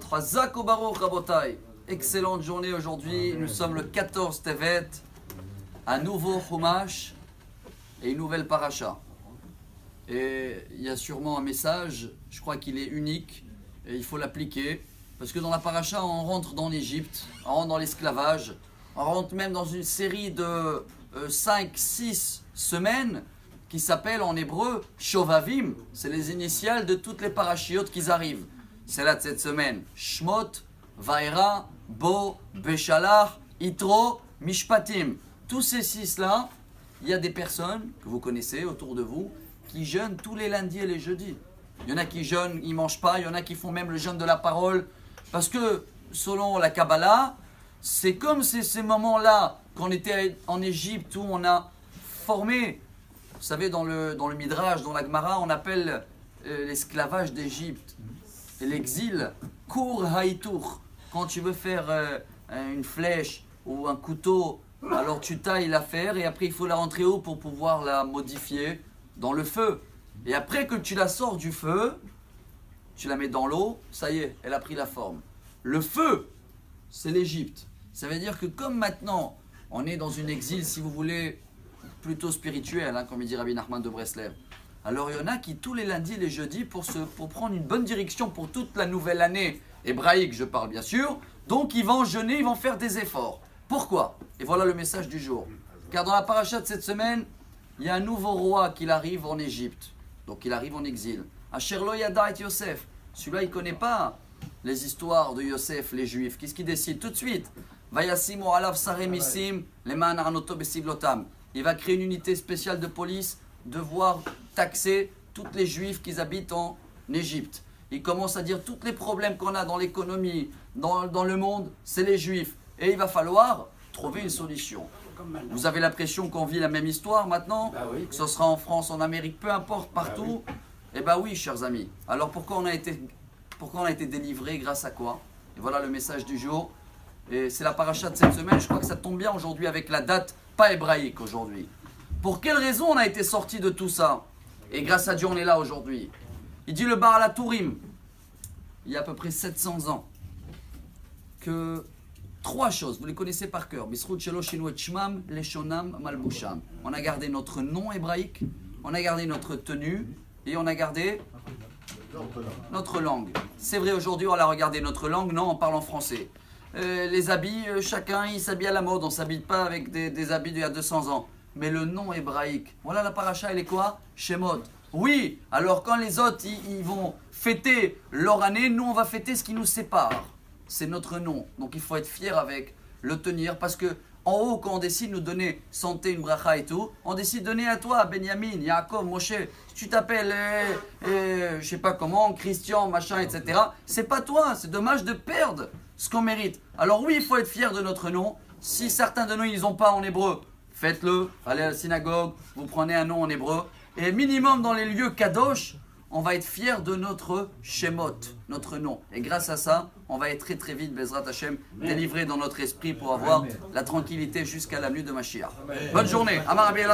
Chazak ou Baruch Rabotai. Excellente journée aujourd'hui. Nous sommes le 14 Tevet. Un nouveau Chumash et une nouvelle paracha. Et il y a sûrement un message, je crois qu'il est unique et il faut l'appliquer. Parce que dans la paracha, on rentre dans l'Égypte, on rentre dans l'esclavage, on rentre même dans une série de 5-6 semaines qui s'appelle en hébreu Shovavim. C'est les initiales de toutes les parachiotes qui arrivent. C'est là de cette semaine. Shmot, Vaera, Bo, Beshalach, Itro, Mishpatim. Tous ces 6-là, il y a des personnes que vous connaissez autour de vous qui jeûnent tous les lundis et les jeudis. Il y en a qui jeûnent, ils ne mangent pas. Il y en a qui font même le jeûne de la parole. Parce que selon la Kabbalah, c'est comme ces moments-là qu'on était en Égypte où on a formé, vous savez, dans le Midrash, dans la Gemara, on appelle l'esclavage d'Égypte et l'exil, Kur Haïtour. Quand tu veux faire une flèche ou un couteau, alors tu tailles l'affaire et après il faut la rentrer haut pour pouvoir la modifier dans le feu. Et après que tu la sors du feu, tu la mets dans l'eau, ça y est, elle a pris la forme. Le feu, c'est l'Égypte. Ça veut dire que comme maintenant, on est dans une exil, si vous voulez, plutôt spirituel, hein, comme il dit Rabbi Nachman de Breslev. Alors il y en a qui tous les lundis et les jeudis, pour prendre une bonne direction pour toute la nouvelle année hébraïque, je parle bien sûr, donc ils vont jeûner, ils vont faire des efforts. Pourquoi? Et voilà le message du jour. Car dans la paracha de cette semaine, il y a un nouveau roi qui arrive en Égypte. Donc il arrive en exil. Asher lo yada et Yosef. Celui-là, il ne connaît pas les histoires de Yosef, les Juifs. Qu'est-ce qu'il décide tout de suite? Vayasimu alav saremissim leman arnoto besivlotam. Il va créer une unité spéciale de police, devoir taxer toutes les Juifs qui habitent en Égypte. Il commence à dire tous les problèmes qu'on a dans l'économie, dans le monde, c'est les Juifs. Et il va falloir trouver une solution. Vous avez l'impression qu'on vit la même histoire maintenant, que ce sera en France, en Amérique, peu importe, partout. Eh bien oui, chers amis. Alors pourquoi on a été délivré, grâce à quoi? Et voilà le message du jour. Et c'est la paracha de cette semaine. Je crois que ça tombe bien aujourd'hui avec la date pas hébraïque aujourd'hui. Pour quelle raison on a été sorti de tout ça? Et grâce à Dieu, on est là aujourd'hui. Il dit le Baal HaTurim, il y a à peu près 700 ans, que 3 choses, vous les connaissez par cœur. On a gardé notre nom hébraïque, on a gardé notre tenue et on a gardé notre langue. C'est vrai, aujourd'hui, on a regardé notre langue, non, on parle en français. Les habits, chacun il s'habille à la mode, on ne s'habille pas avec des habits d'il y a 200 ans. Mais le nom hébraïque, voilà la paracha, elle est quoi? Shemot. Oui, alors quand les autres ils vont fêter leur année, nous on va fêter ce qui nous sépare. C'est notre nom. Donc il faut être fier avec, le tenir, parce que en haut, quand on décide de nous donner santé, une bracha et tout, on décide de donner à toi, Benjamin, Yaakov, Moshe. Si tu t'appelles, je sais pas comment, Christian, machin, etc. C'est pas toi, c'est dommage de perdre ce qu'on mérite. Alors oui, il faut être fier de notre nom. Si certains de nous, ils n'ont pas en hébreu, faites-le, allez à la synagogue, vous prenez un nom en hébreu. Et minimum dans les lieux kadosh, on va être fier de notre Shemot, notre nom. Et grâce à ça, on va être très très vite, Bezrat Hashem, délivré dans notre esprit pour avoir la tranquillité jusqu'à la venue de Mashiach. Bonne journée. Amar Rabbi